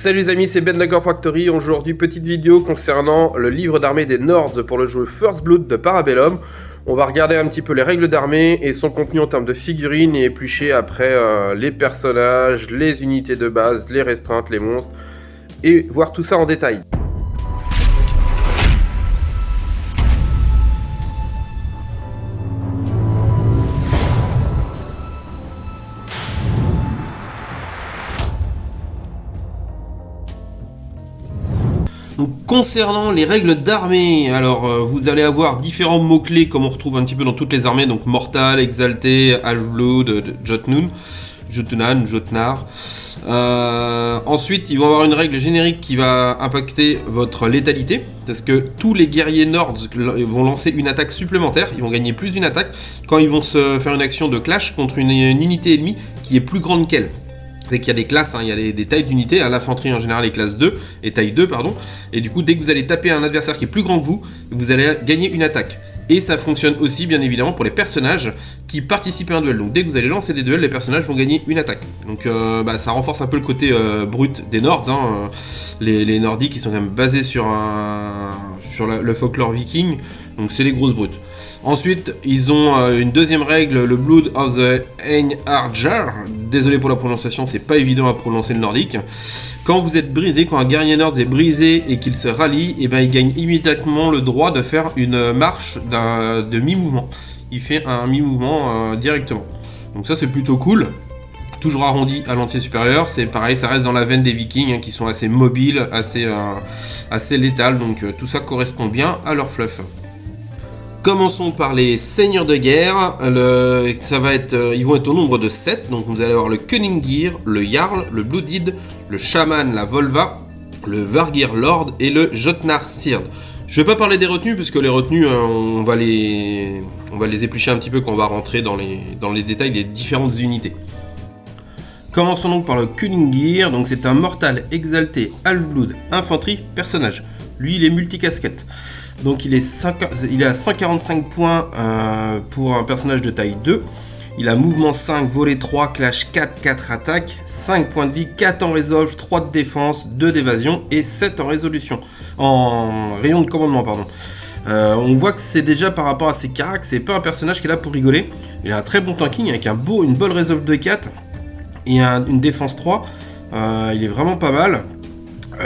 Salut les amis, c'est Ben Dagger Factory. Aujourd'hui, petite vidéo concernant le livre d'armée des Nords pour le jeu First Blood de Parabellum. On va regarder un petit peu les règles d'armée et son contenu en termes de figurines et éplucher après les personnages, les unités de base, les restreintes, les monstres et voir tout ça en détail. Donc, concernant les règles d'armée, alors vous allez avoir différents mots-clés comme on retrouve un petit peu dans toutes les armées, donc Mortal, Exalté, Half-Blood, Jotnar. Ensuite, ils vont avoir une règle générique qui va impacter votre létalité, parce que tous les guerriers Nords vont lancer une attaque supplémentaire, ils vont gagner plus d'une attaque quand ils vont se faire une action de clash contre une unité ennemie qui est plus grande qu'elle. C'est qu'il y a des classes, il y a des tailles d'unités, l'infanterie en général est classe 2, et taille 2, pardon. Et du coup, dès que vous allez taper un adversaire qui est plus grand que vous allez gagner une attaque. Et ça fonctionne aussi, bien évidemment, pour les personnages qui participent à un duel. Donc dès que vous allez lancer des duels, les personnages vont gagner une attaque. Donc ça renforce un peu le côté brut des Nords. Les Nordiques, ils sont quand même basés sur le folklore viking, donc c'est les grosses brutes. Ensuite, ils ont une deuxième règle, le Blood of the Einherjar. Désolé pour la prononciation, c'est pas évident à prononcer le nordique. Quand vous êtes brisé, quand un guerrier nord est brisé et qu'il se rallie, il gagne immédiatement le droit de faire une marche de mi-mouvement. Il fait un mi-mouvement directement. Donc ça c'est plutôt cool. Toujours arrondi à l'entier supérieur, c'est pareil, ça reste dans la veine des vikings qui sont assez mobiles, assez létales, donc tout ça correspond bien à leur fluff. Commençons par les seigneurs de guerre. Ils vont être au nombre de 7. Donc vous allez avoir le Kunningir, le Jarl, le Bloodid, le Shaman, la Volva, le Vargir Lord et le Jotnar Sird. Je ne vais pas parler des retenues puisque les retenues, on va les éplucher un petit peu quand on va rentrer dans les détails des différentes unités. Commençons donc par le Kunningir. Donc c'est un mortal exalté, half-blood, infanterie, personnage. Lui, il est multicasquette. Donc il est à 145 points pour un personnage de taille 2. Il a mouvement 5, volet 3, clash 4, 4 attaques, 5 points de vie, 4 en resolve, 3 de défense, 2 d'évasion et 7 en résolution. En rayon de commandement, pardon. On voit que c'est déjà par rapport à ses caracs, c'est pas un personnage qui est là pour rigoler. Il a un très bon tanking avec une bonne resolve de 4 et une défense 3. Il est vraiment pas mal.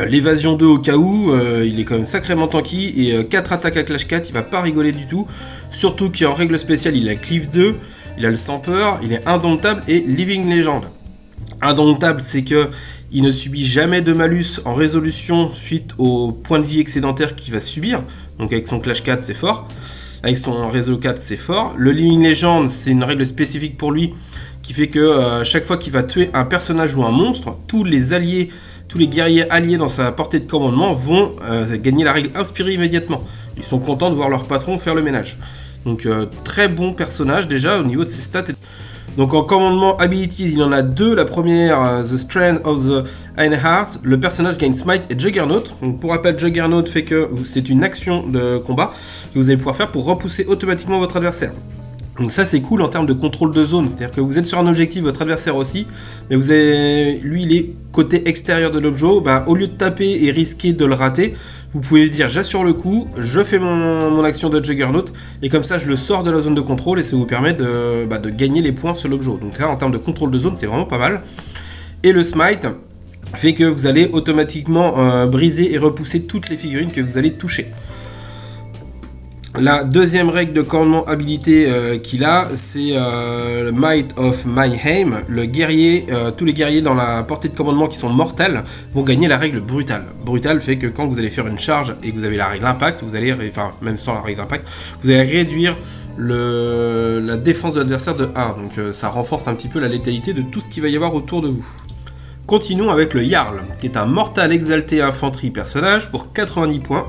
L'évasion 2 au cas où, il est quand même sacrément tanky et 4 attaques à clash 4, il va pas rigoler du tout. Surtout qu'en règle spéciale, il a Cleave 2, il a le sans peur, il est indomptable et Living Legend. Indomptable, c'est que il ne subit jamais de malus en résolution suite au point de vie excédentaire qu'il va subir. Donc avec son clash 4, c'est fort. Avec son réseau 4, c'est fort. Le Living Legend, c'est une règle spécifique pour lui qui fait que chaque fois qu'il va tuer un personnage ou un monstre, tous les guerriers alliés dans sa portée de commandement vont gagner la règle inspirée immédiatement. Ils sont contents de voir leur patron faire le ménage. Donc très bon personnage déjà au niveau de ses stats. Donc en commandement abilities, il en a 2. La première, The Strand of the Einherjar. Le personnage gagne Smite et Juggernaut. Donc pour rappel, Juggernaut fait que c'est une action de combat que vous allez pouvoir faire pour repousser automatiquement votre adversaire. Donc ça c'est cool en termes de contrôle de zone, c'est-à-dire que vous êtes sur un objectif, votre adversaire aussi, mais lui il est côté extérieur de l'objet, au lieu de taper et risquer de le rater, vous pouvez dire j'assure le coup, je fais mon action de Juggernaut, et comme ça je le sors de la zone de contrôle et ça vous permet de gagner les points sur l'objet. Donc là en termes de contrôle de zone c'est vraiment pas mal. Et le Smite fait que vous allez automatiquement briser et repousser toutes les figurines que vous allez toucher. La deuxième règle de commandement habilité qu'il a, c'est le Might of Mayhem. Tous les guerriers dans la portée de commandement qui sont mortels vont gagner la règle brutale. Brutale fait que quand vous allez faire une charge et que vous avez la règle impact, même sans la règle impact, vous allez réduire la défense de l'adversaire de 1. Donc ça renforce un petit peu la létalité de tout ce qu'il va y avoir autour de vous. Continuons avec le Jarl, qui est un mortal exalté infanterie personnage pour 90 points.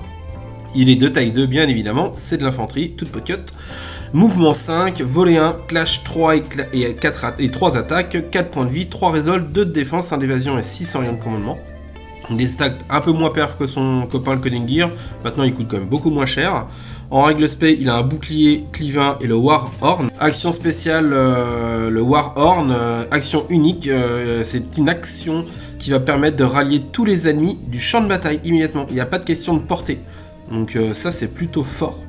Il est de taille 2 bien évidemment, c'est de l'infanterie, toute pocket. Mouvement 5, volet 1, clash 3 et 3 attaques, 4 points de vie, 3 résolves, 2 de défense, 1 d'évasion et 6 en rayon de commandement. Des stacks un peu moins perf que son copain le Cunning Gear. Maintenant il coûte quand même beaucoup moins cher. En règle spé, il a un bouclier Cleave 1 et le War Horn. Action spéciale, le War Horn, action unique, c'est une action qui va permettre de rallier tous les ennemis du champ de bataille immédiatement. Il n'y a pas de question de portée. Donc ça c'est plutôt fort.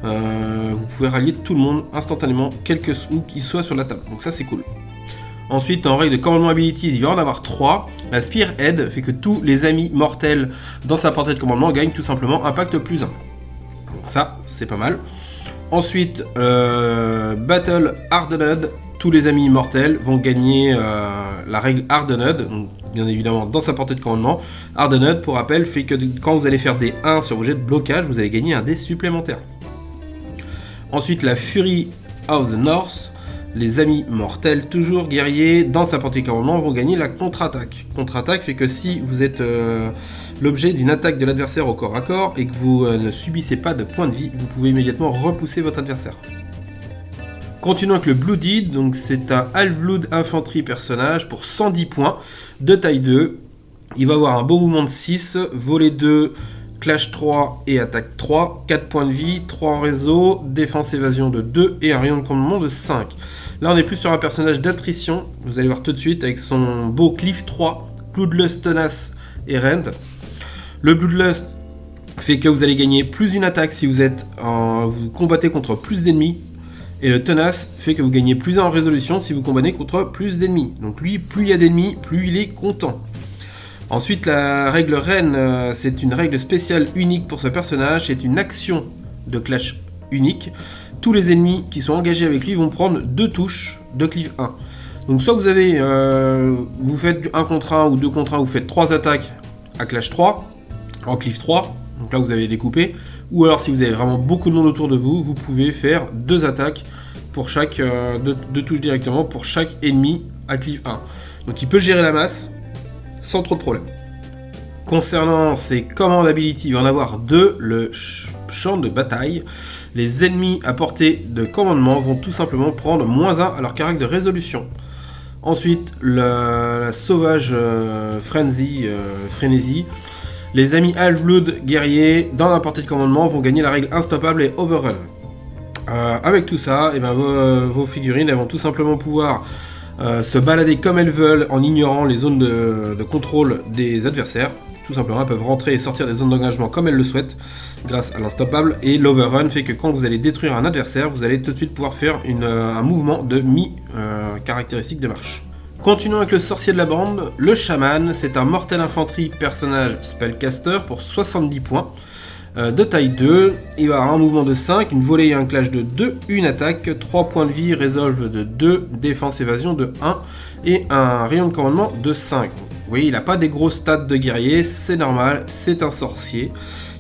Vous pouvez rallier tout le monde instantanément, quel que soit sur la table. Donc ça c'est cool. Ensuite, en règle de Commandement Abilities, il va en avoir 3. La Spearhead fait que tous les amis mortels dans sa portée de commandement gagnent tout simplement Impact +1. Donc ça, c'est pas mal. Ensuite, Battle Hardened. Tous les amis mortels vont gagner la règle Hardened. Donc, bien évidemment, dans sa portée de commandement. Hardened, pour rappel, fait que quand vous allez faire des 1 sur vos jets de blocage, vous allez gagner un dé supplémentaire. Ensuite, la Fury of the North. Les amis mortels, toujours guerriers, dans sa portée de commandement, vont gagner la contre-attaque. Contre-attaque fait que si vous êtes l'objet d'une attaque de l'adversaire au corps à corps et que vous ne subissez pas de points de vie, vous pouvez immédiatement repousser votre adversaire. Continuons avec le Bloodied, donc c'est un Half-Blood Infantry personnage pour 110 points de taille 2. Il va avoir un beau mouvement de 6, volet 2, Clash 3 et attaque 3, 4 points de vie, 3 en réseau, défense évasion de 2 et un rayon de commandement de 5. Là on est plus sur un personnage d'attrition, vous allez voir tout de suite avec son beau Cliff 3, Bloodlust, Tenace et Rend. Le Bloodlust fait que vous allez gagner plus une attaque si vous combattez contre plus d'ennemis. Et le Tenace fait que vous gagnez plus 1 en résolution si vous combattez contre plus d'ennemis. Donc lui, plus il y a d'ennemis, plus il est content. Ensuite, la règle Reine, c'est une règle spéciale unique pour ce personnage. C'est une action de clash unique. Tous les ennemis qui sont engagés avec lui vont prendre 2 touches de Cleave 1. Donc soit vous faites 1 contre 1 ou 2 contre 1, vous faites 3 attaques à clash 3, en Cleave 3. Donc là vous avez découpé. Ou alors si vous avez vraiment beaucoup de monde autour de vous, vous pouvez faire 2 attaques pour chaque 2 touches directement pour chaque ennemi à Cleave 1. Donc il peut gérer la masse sans trop de problème. Concernant ses command ability, il va en avoir 2, le champ de bataille. Les ennemis à portée de commandement vont tout simplement prendre -1 à leur caractère de résolution. Ensuite, la sauvage frénésie. Les amis Half-Blood guerriers dans la portée de commandement vont gagner la règle Unstoppable et Overrun. Avec tout ça, vos figurines elles vont tout simplement pouvoir se balader comme elles veulent en ignorant les zones de contrôle des adversaires. Tout simplement, elles peuvent rentrer et sortir des zones d'engagement comme elles le souhaitent grâce à l'Unstoppable. Et l'Overrun fait que quand vous allez détruire un adversaire, vous allez tout de suite pouvoir faire un mouvement de mi-caractéristique de marche. Continuons avec le sorcier de la bande, le chaman. C'est un mortel infanterie personnage spellcaster pour 70 points. De taille 2, il va avoir un mouvement de 5, une volée et un clash de 2, une attaque, 3 points de vie, résolve de 2, défense évasion de 1 et un rayon de commandement de 5. Vous voyez, il n'a pas des gros stats de guerrier, c'est normal, c'est un sorcier.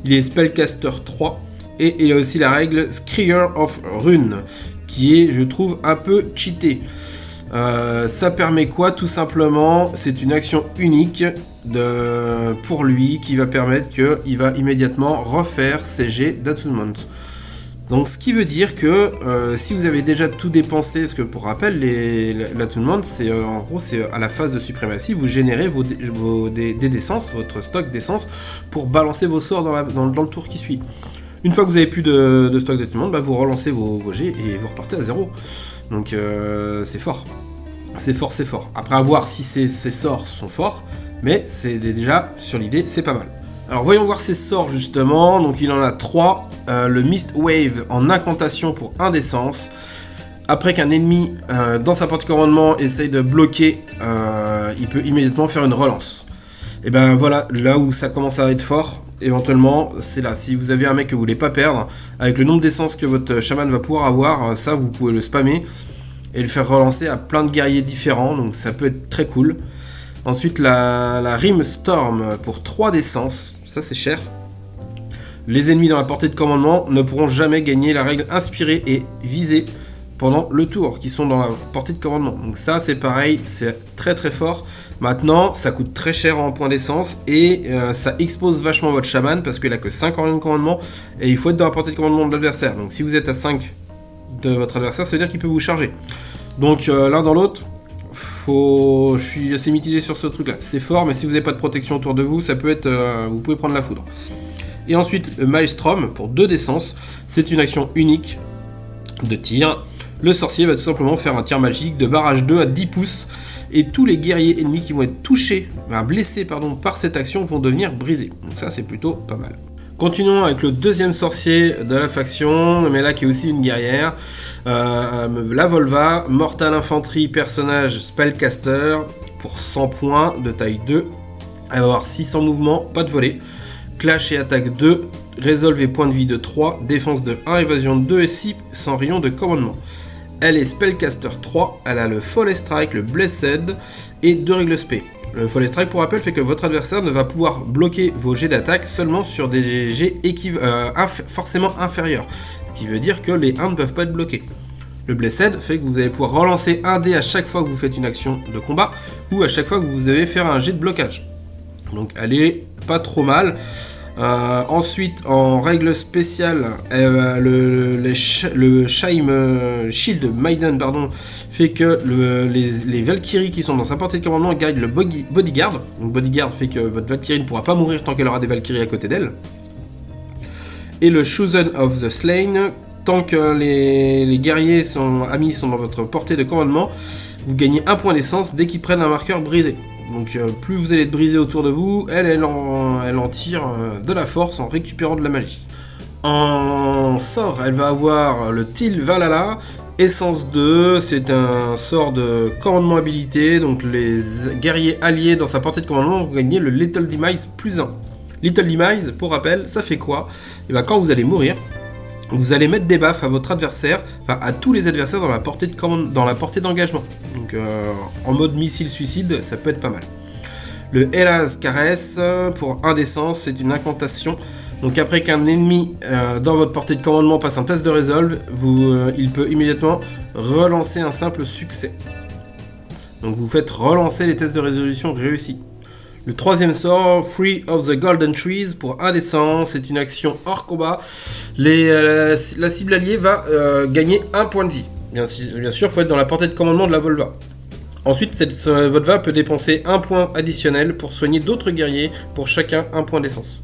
Il est spellcaster 3 et il a aussi la règle Scryer of Rune qui est, je trouve, un peu cheaté. Ça permet quoi? Tout simplement, c'est une action unique pour lui qui va permettre qu'il va immédiatement refaire ses jets d'attunement. Donc ce qui veut dire que si vous avez déjà tout dépensé, parce que pour rappel, l'attunement, c'est en gros c'est à la phase de suprématie, vous générez des d'essence, votre stock d'essence pour balancer vos sorts dans le tour qui suit. Une fois que vous avez plus de stock d'attunement, vous relancez vos jets et vous repartez à 0. Donc c'est fort. C'est fort. Après, à voir si ces sorts sont forts, mais c'est déjà, sur l'idée, c'est pas mal. Alors voyons voir ses sorts justement. Donc il en a 3. Le Mist Wave en incantation pour 1 d'essence. Après qu'un ennemi dans sa portée de commandement essaye de bloquer, il peut immédiatement faire une relance. Et ben voilà, là où ça commence à être fort, éventuellement, c'est là. Si vous avez un mec que vous voulez pas perdre, avec le nombre d'essence que votre chaman va pouvoir avoir, ça vous pouvez le spammer et le faire relancer à plein de guerriers différents, donc ça peut être très cool. Ensuite la Rime Storm pour 3 d'essence, ça c'est cher. Les ennemis dans la portée de commandement ne pourront jamais gagner la règle inspirée et visée pendant le tour, qui sont dans la portée de commandement. Donc ça c'est pareil, c'est très très fort. Maintenant ça coûte très cher en points d'essence et ça expose vachement votre chaman parce qu'il a que 5 en rayon de commandement et il faut être dans la portée de commandement de l'adversaire. Donc si vous êtes à 5 de votre adversaire, ça veut dire qu'il peut vous charger. Donc l'un dans l'autre, Je suis assez mitigé sur ce truc-là. C'est fort, mais si vous n'avez pas de protection autour de vous, ça peut être, vous pouvez prendre la foudre. Et ensuite, le Maelstrom, pour 2 d'essence, c'est une action unique de tir. Le sorcier va tout simplement faire un tir magique de barrage 2 à 10 pouces, et tous les guerriers ennemis qui vont être blessés par cette action vont devenir brisés. Donc ça, c'est plutôt pas mal. Continuons avec le deuxième sorcier de la faction, mais là qui est aussi une guerrière, la Volva, Mortal Infantry, personnage Spellcaster, pour 100 points de taille 2, elle va avoir 600 mouvements, pas de volée, Clash et attaque 2, Resolve et point de vie de 3, défense de 1, évasion de 2 et 600 rayons de commandement. Elle est Spellcaster 3, elle a le Follet Strike, le Blessed et 2 règles spé. Le Follet Strike, pour rappel, fait que votre adversaire ne va pouvoir bloquer vos jets d'attaque seulement sur des jets forcément inférieurs. Ce qui veut dire que les 1 ne peuvent pas être bloqués. Le Blessed fait que vous allez pouvoir relancer un dé à chaque fois que vous faites une action de combat ou à chaque fois que vous devez faire un jet de blocage. Donc elle est pas trop mal. Ensuite, en règle spéciale, le Shield Maiden fait que les Valkyries qui sont dans sa portée de commandement gagnent le Bodyguard. Donc Bodyguard fait que votre Valkyrie ne pourra pas mourir tant qu'elle aura des Valkyries à côté d'elle. Et le Chosen of the Slain, tant que les guerriers amis sont dans votre portée de commandement, vous gagnez 1 point d'essence dès qu'ils prennent un marqueur brisé. Donc plus vous allez être brisé autour de vous, elle en tire de la force en récupérant de la magie. En sort, elle va avoir le Til Valhalla, essence 2, c'est un sort de commandement habilité, donc les guerriers alliés dans sa portée de commandement vont gagner le Little Demise plus 1. Little Demise, pour rappel, ça fait quoi ? Et bien quand vous allez mourir, vous allez mettre des buffs à votre adversaire, enfin à tous les adversaires dans la portée d'engagement. Donc en mode missile suicide, ça peut être pas mal. Le Hélas Caresse, pour 1 d'essence, c'est une incantation. Donc après qu'un ennemi dans votre portée de commandement passe un test de Resolve, il peut immédiatement relancer un simple succès. Donc vous faites relancer les tests de résolution réussis. Le troisième sort, Free of the Golden Trees, pour 1 d'essence, c'est une action hors combat. La cible alliée va gagner 1 point de vie. Bien sûr, il faut être dans la portée de commandement de la Volva. Ensuite, votre Volva peut dépenser 1 point additionnel pour soigner d'autres guerriers, pour chacun 1 point d'essence.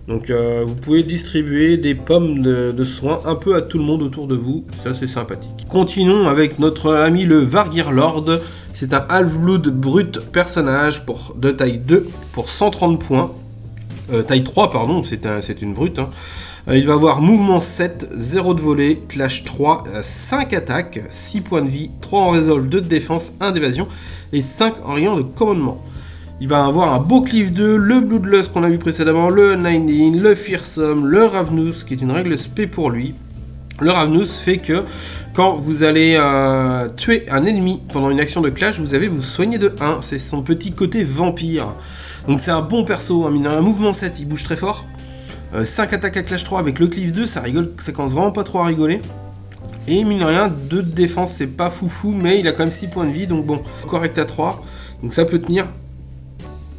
Donc vous pouvez distribuer des pommes de soins un peu à tout le monde autour de vous, ça c'est sympathique. Continuons avec notre ami le Vargir Lord, c'est un Half-Blood brut personnage de taille 2 pour 130 points, taille 3 pardon, c'est une brute. Il va avoir mouvement 7, 0 de volée, clash 3, 5 attaques, 6 points de vie, 3 en résolve, 2 de défense, 1 d'évasion et 5 en rayon de commandement. Il va avoir un beau Cliff 2, le Bloodlust qu'on a vu précédemment, le Unending, le Fearsome, le Ravenous, qui est une règle spé pour lui. Le Ravenous fait que quand vous allez tuer un ennemi pendant une action de clash, vous allez vous soigner de 1. C'est son petit côté vampire. Donc c'est un bon perso, un mouvement 7, il bouge très fort. 5 attaques à clash 3 avec le Cliff 2, ça commence vraiment pas trop à rigoler. Et mine de rien, 2 de défense, c'est pas foufou, mais il a quand même 6 points de vie, donc bon, correct à 3. Donc ça peut tenir.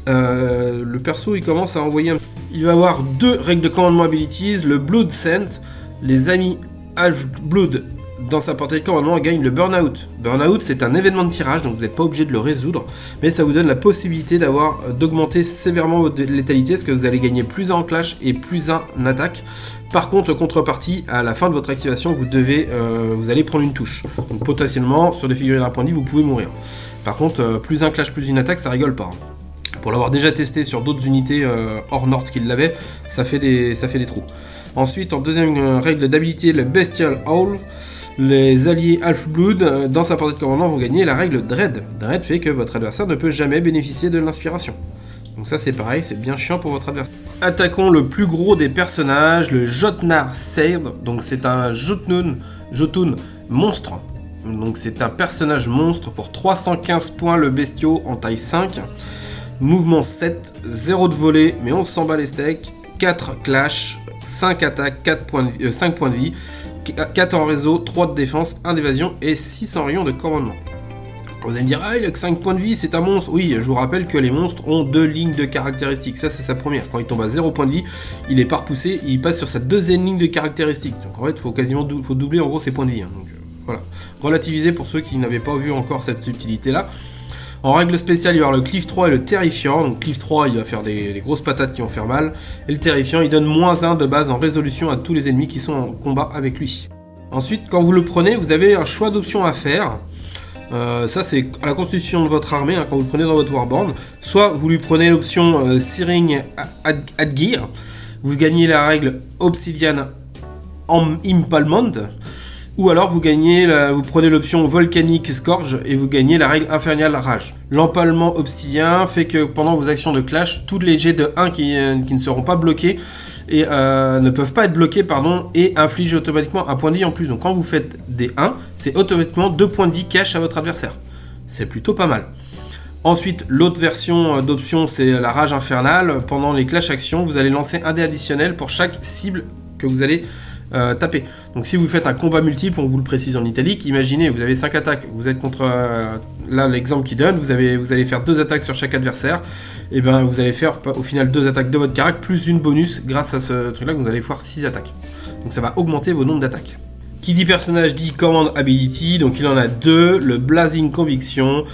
Le perso il commence à envoyer il va avoir 2 règles de commandement abilities, le Blood Scent, les amis Half-Blood dans sa portée de commandement gagnent le Burnout. Burnout c'est un événement de tirage, donc vous n'êtes pas obligé de le résoudre, mais ça vous donne la possibilité d'augmenter sévèrement votre létalité, parce que vous allez gagner plus 1 en clash et plus 1 en attaque. Par contre, contrepartie, à la fin de votre activation, vous allez prendre une touche. Donc potentiellement, sur des figurines à point de vie, vous pouvez mourir. Par contre, plus 1 clash, plus une attaque, ça rigole pas. Pour l'avoir déjà testé sur d'autres unités hors Nord qui l'avaient, ça fait des trous. Ensuite, en deuxième règle d'habilité, le Bestial Howl, les alliés Half-Blood dans sa portée de commandement vont gagner la règle Dread. Dread fait que votre adversaire ne peut jamais bénéficier de l'inspiration. Donc ça c'est pareil, c'est bien chiant pour votre adversaire. Attaquons le plus gros des personnages, le Jotnar Seir. Donc c'est un Jotun monstre. Donc c'est un personnage monstre pour 315 points le bestiau en taille 5. Mouvement 7, 0 de volée, mais on s'en bat les steaks, 4 clash, 5 attaques, 5 points de vie, 4 en réseau, 3 de défense, 1 d'évasion et 6 en rayon de commandement. Vous allez me dire, il a que 5 points de vie, c'est un monstre. Oui, je vous rappelle que les monstres ont 2 lignes de caractéristiques, ça c'est sa première. Quand il tombe à 0 points de vie, il est pas repoussé, il passe sur sa deuxième ligne de caractéristiques. Donc en fait, il faut doubler en gros ses points de vie. Donc voilà, relativiser pour ceux qui n'avaient pas vu encore cette subtilité là. En règle spéciale, il va y avoir le cleave 3 et le terrifiant. Donc cleave 3, il va faire des grosses patates qui vont faire mal. Et le terrifiant, il donne -1 de base en résolution à tous les ennemis qui sont en combat avec lui. Ensuite, quand vous le prenez, vous avez un choix d'options à faire. Ça, c'est à la constitution de votre armée, hein, quand vous le prenez dans votre Warband. Soit vous lui prenez l'option Searing Adgear. Vous gagnez la règle Obsidian Impalement. Ou alors vous prenez l'option Volcanic Scourge et vous gagnez la règle Infernal Rage. L'empalement obsidien fait que pendant vos actions de clash, tous les jets de 1 qui ne seront pas bloqués et ne peuvent pas être bloqués et infligent automatiquement un point de vie en plus. Donc quand vous faites des 1, c'est automatiquement 2 points de vie cash à votre adversaire. C'est plutôt pas mal. Ensuite, l'autre version d'option, c'est la Rage Infernale. Pendant les clash actions, vous allez lancer un dé additionnel pour chaque cible que vous allez taper. Donc si vous faites un combat multiple, on vous le précise en italique, imaginez, vous avez 5 attaques, vous êtes contre, là l'exemple qui donne, vous allez faire 2 attaques sur chaque adversaire, et bien vous allez faire au final 2 attaques de votre caractère, plus une bonus grâce à ce truc là, que vous allez faire 6 attaques. Donc ça va augmenter vos nombres d'attaques. Qui dit personnage dit Command Ability, donc il en a 2, le Blazing Conviction.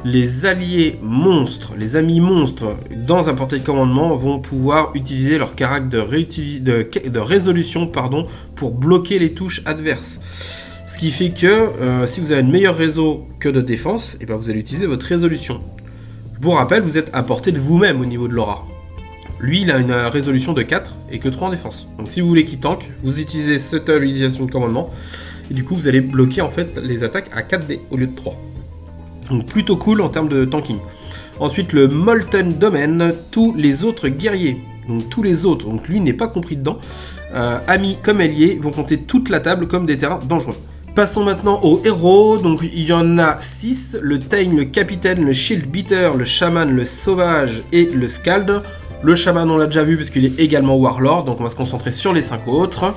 Les alliés monstres, les amis monstres dans un portail de commandement vont pouvoir utiliser leur caractère de résolution pour bloquer les touches adverses. Ce qui fait que si vous avez un meilleur réseau que de défense, et ben vous allez utiliser votre résolution. Pour rappel, vous êtes à portée de vous-même au niveau de l'aura. Lui, il a une résolution de 4 et que 3 en défense. Donc si vous voulez qu'il tank, vous utilisez cette utilisation de commandement. Et du coup, vous allez bloquer en fait les attaques à 4D au lieu de 3. Donc plutôt cool en termes de tanking. Ensuite le Molten Domain, tous les autres guerriers, donc tous les autres, donc lui n'est pas compris dedans, amis comme alliés, vont compter toute la table comme des terrains dangereux. Passons maintenant aux héros, donc il y en a 6, le Tame, le Capitaine, le Shield Beater, le Shaman, le Sauvage et le Scald. Le Shaman on l'a déjà vu parce qu'il est également Warlord, donc on va se concentrer sur les 5 autres.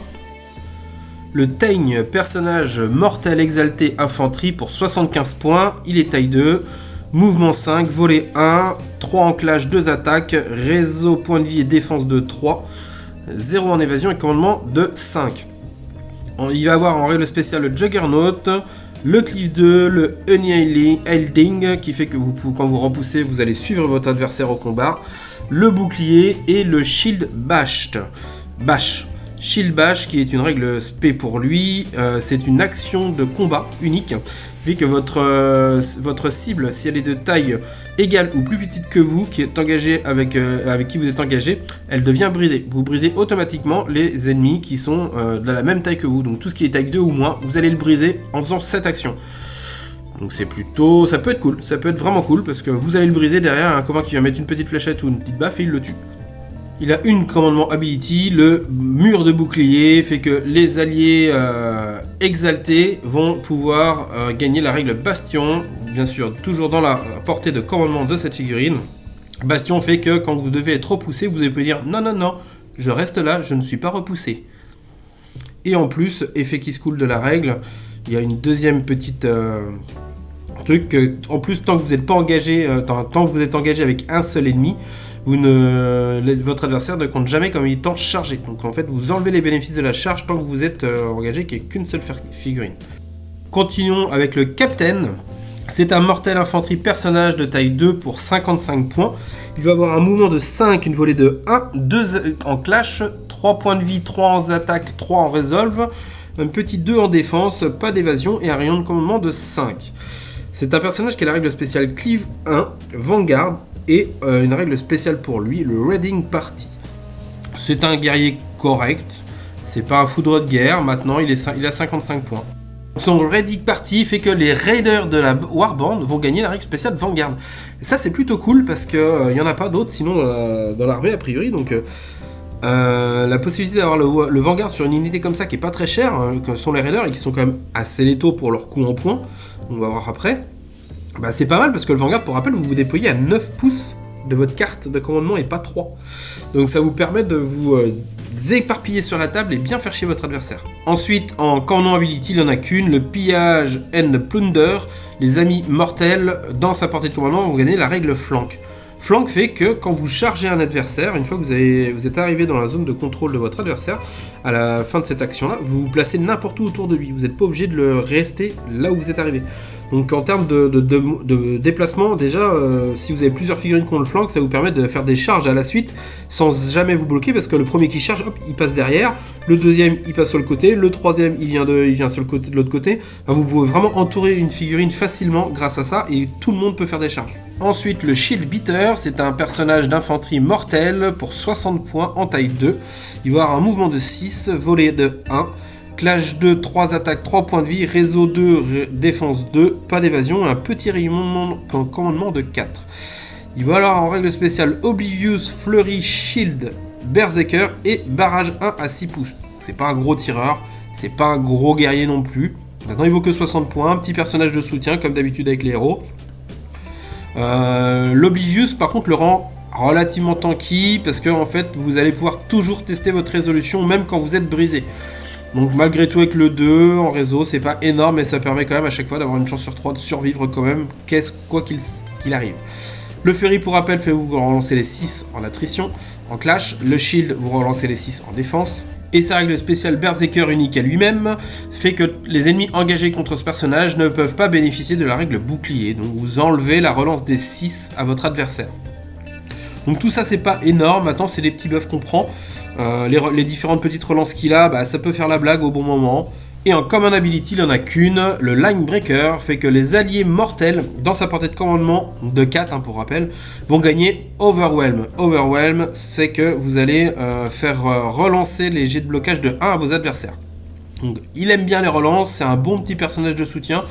Le Teigne, personnage mortel exalté infanterie pour 75 points, il est taille 2, mouvement 5, volet 1, 3 en clash, 2 attaques, réseau point de vie et défense de 3, 0 en évasion et commandement de 5. Il va avoir en règle spéciale le Juggernaut, le Cleave 2, le Unhilding qui fait que quand vous repoussez vous allez suivre votre adversaire au combat, le bouclier et le Shield Bash. Shield Bash qui est une règle spé pour lui, c'est une action de combat unique, vu que votre cible, si elle est de taille égale ou plus petite que vous, qui est engagée avec qui vous êtes engagé, elle devient brisée. Vous brisez automatiquement les ennemis qui sont de la même taille que vous, donc tout ce qui est taille 2 ou moins, vous allez le briser en faisant cette action. Donc c'est plutôt, ça peut être cool, ça peut être vraiment cool, parce que vous allez le briser derrière un combat qui va mettre une petite fléchette ou une petite baffe et il le tue. Il a une commandement ability, le mur de bouclier fait que les alliés exaltés vont pouvoir gagner la règle Bastion, bien sûr toujours dans la portée de commandement de cette figurine. Bastion fait que quand vous devez être repoussé, vous allez dire non, je reste là, je ne suis pas repoussé. Et en plus, effet qui se coule de la règle, il y a une deuxième petite truc, en plus tant que vous n'êtes pas engagé, tant que vous êtes engagé avec un seul ennemi, votre adversaire ne compte jamais comme étant chargé. Donc en fait vous enlevez les bénéfices de la charge tant que vous êtes engagé qui est qu'une seule figurine. Continuons avec le Captain. C'est un mortel infanterie personnage de taille 2 pour 55 points. Il va avoir un mouvement de 5, une volée de 1, 2 en clash, 3 points de vie, 3 en attaque, 3 en resolve, un petit 2 en défense, pas d'évasion et un rayon de commandement de 5. C'est un personnage qui a la règle spéciale Cleave 1, Vanguard, et une règle spéciale pour lui, le Raiding Party. C'est un guerrier correct, c'est pas un foudre de guerre, maintenant il a 55 points. Son Raiding Party fait que les raiders de la Warband vont gagner la règle spéciale Vanguard. Et ça c'est plutôt cool parce qu'il n'y en a pas d'autres sinon dans l'armée a priori, donc la possibilité d'avoir le Vanguard sur une unité comme ça qui est pas très chère, que sont les raiders et qui sont quand même assez létaux pour leur coup en points, on va voir après. Bah c'est pas mal parce que le Vanguard, pour rappel, vous vous déployez à 9 pouces de votre carte de commandement et pas 3. Donc ça vous permet de vous éparpiller sur la table et bien faire chier votre adversaire. Ensuite, en commandement ability, il n'y en a qu'une, le Pillage and Plunder. Les amis mortels, dans sa portée de commandement, vont gagner la règle Flank. Flank fait que quand vous chargez un adversaire, une fois que vous êtes arrivé dans la zone de contrôle de votre adversaire, à la fin de cette action-là, vous vous placez n'importe où autour de lui. Vous n'êtes pas obligé de le rester là où vous êtes arrivé. Donc en termes de déplacement, déjà, si vous avez plusieurs figurines qui ont le flanc, ça vous permet de faire des charges à la suite sans jamais vous bloquer, parce que le premier qui charge, hop, il passe derrière, le deuxième il passe sur le côté, le troisième il vient sur le côté, de l'autre côté. Enfin, vous pouvez vraiment entourer une figurine facilement grâce à ça, et tout le monde peut faire des charges. Ensuite, le Shield Beater, c'est un personnage d'infanterie mortel pour 60 points en taille 2. Il va avoir un mouvement de 6, volée de 1. Clash 2, 3 attaques, 3 points de vie, réseau 2, défense 2, pas d'évasion, et un petit commandement de 4. Il va alors en règle spéciale Oblivious, Fleury, Shield, Berserker et barrage 1 à 6 pouces. C'est pas un gros tireur, c'est pas un gros guerrier non plus. Maintenant il vaut que 60 points, petit personnage de soutien comme d'habitude avec les héros. L'Oblivious par contre le rend relativement tanky parce que en fait vous allez pouvoir toujours tester votre résolution même quand vous êtes brisé. Donc malgré tout avec le 2 en réseau, c'est pas énorme mais ça permet quand même à chaque fois d'avoir une chance sur 3 de survivre quand même, quoi qu'il arrive. Le Fury pour rappel fait vous relancer les 6 en attrition, en clash. Le Shield vous relancez les 6 en défense. Et sa règle spéciale Berserker unique à lui-même fait que les ennemis engagés contre ce personnage ne peuvent pas bénéficier de la règle bouclier. Donc vous enlevez la relance des 6 à votre adversaire. Donc tout ça c'est pas énorme, maintenant c'est des petits buffs qu'on prend. Les différentes petites relances qu'il a, ça peut faire la blague au bon moment. Et en common ability, il en a qu'une, le Line Breaker fait que les alliés mortels dans sa portée de commandement, de 4 pour rappel, vont gagner Overwhelm. Overwhelm, c'est que vous allez faire relancer les jets de blocage de 1 à vos adversaires. Donc il aime bien les relances, c'est un bon petit personnage de soutien.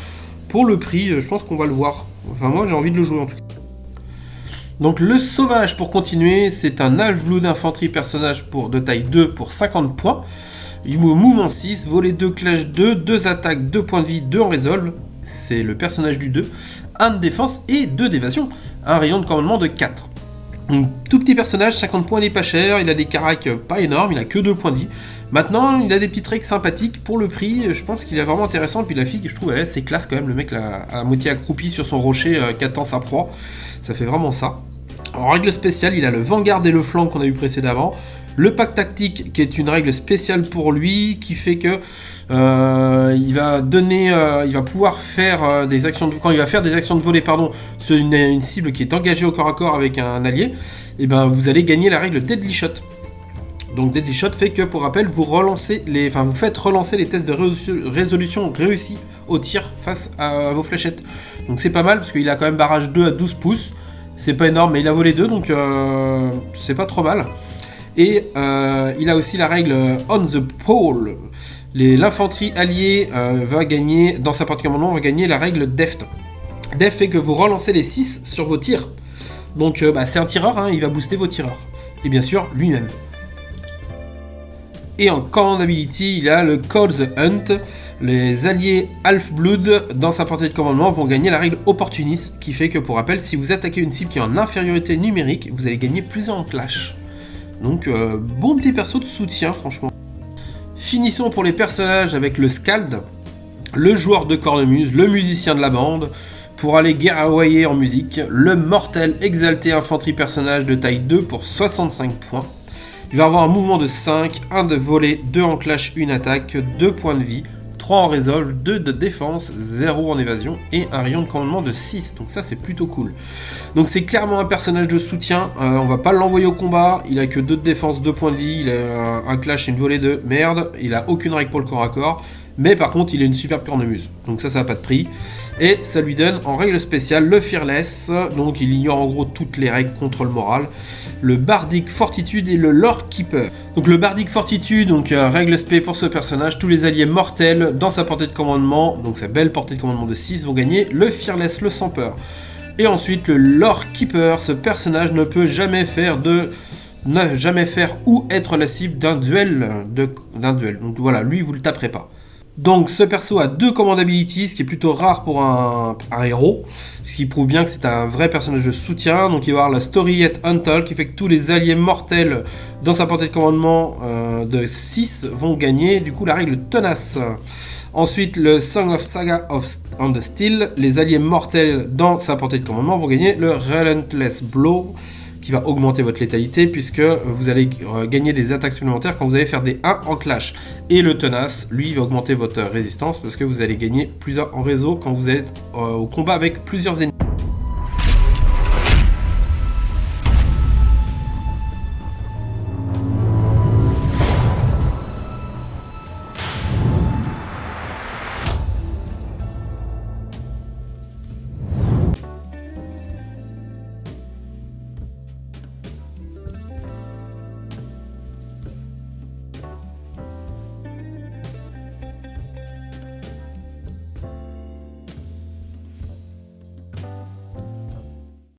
Pour le prix, je pense qu'on va le voir. Enfin moi j'ai envie de le jouer en tout cas. Donc le sauvage pour continuer, c'est un Half-Blood infanterie personnage de taille 2 pour 50 points. Il mouvement 6, volet 2, clash 2, 2 attaques, 2 points de vie, 2 en résolve. C'est le personnage du 2. 1 de défense et 2 d'évasion. Un rayon de commandement de 4. Donc, tout petit personnage, 50 points, il est pas cher. Il a des caracs pas énormes, il a que 2 points de vie. Maintenant, il a des petits tricks sympathiques. Pour le prix, je pense qu'il est vraiment intéressant. Et puis la fille, je trouve, elle c'est classe quand même. Le mec là, à moitié accroupi sur son rocher qui attend sa proie. Ça fait vraiment ça. En règle spéciale, il a le Vanguard et le flanc qu'on a eu précédemment. Le pack tactique qui est une règle spéciale pour lui qui fait que il va pouvoir faire des actions quand il va faire des actions de volée sur une cible qui est engagée au corps à corps avec un allié, et vous allez gagner la règle Deadly Shot. Donc Deadly Shot fait que pour rappel vous faites relancer les tests de résolution réussis au tir face à vos fléchettes. Donc c'est pas mal parce qu'il a quand même barrage 2 à 12 pouces. C'est pas énorme mais il a volé 2 donc c'est pas trop mal. Et il a aussi la règle On the Pole. L'infanterie alliée va gagner, dans sa partie commandement, va gagner la règle Deft. Deft fait que vous relancez les 6 sur vos tirs. Donc c'est un tireur, il va booster vos tireurs. Et bien sûr, lui-même. Et en Command Ability, il a le Call the Hunt. Les alliés Half-Blood, dans sa portée de commandement, vont gagner la règle Opportuniste, qui fait que, pour rappel, si vous attaquez une cible qui est en infériorité numérique, vous allez gagner plus en clash. Donc, bon petit perso de soutien, franchement. Finissons pour les personnages avec le Skald, le joueur de cornemuse, le musicien de la bande, pour aller guerroyer en musique, le mortel exalté infanterie personnage de taille 2 pour 65 points. Il va avoir un mouvement de 5, 1 de volée, 2 en clash, 1 attaque, 2 points de vie, 3 en résolve, 2 de défense, 0 en évasion et un rayon de commandement de 6. Donc ça c'est plutôt cool. Donc c'est clairement un personnage de soutien, on va pas l'envoyer au combat, il a que 2 de défense, 2 points de vie, il a un clash et une volée de merde, il a aucune règle pour le corps à corps, mais par contre il a une superbe cornemuse. Donc ça n'a pas de prix. Et ça lui donne en règle spéciale le Fearless, donc il ignore en gros toutes les règles contre le moral, le Bardic Fortitude et le Lore Keeper. Donc le Bardic Fortitude, donc règle spé pour ce personnage, tous les alliés mortels dans sa portée de commandement, donc sa belle portée de commandement de 6 vont gagner le Fearless, le sans peur. Et ensuite le Lore Keeper, ce personnage ne peut jamais faire ou être la cible d'un duel. Donc voilà, lui vous le taperez pas. Donc ce perso a 2 command abilities, ce qui est plutôt rare pour un héros, ce qui prouve bien que c'est un vrai personnage de soutien. Donc il va avoir la Story Yet Untold, qui fait que tous les alliés mortels dans sa portée de commandement de 6 vont gagner du coup la règle tenace. Ensuite le Song of Saga on the Steel, les alliés mortels dans sa portée de commandement vont gagner le Relentless Blow, qui va augmenter votre létalité, puisque vous allez gagner des attaques supplémentaires quand vous allez faire des 1 en clash. Et le tenace, lui, va augmenter votre résistance, parce que vous allez gagner plusieurs en réseau quand vous êtes au combat avec plusieurs ennemis.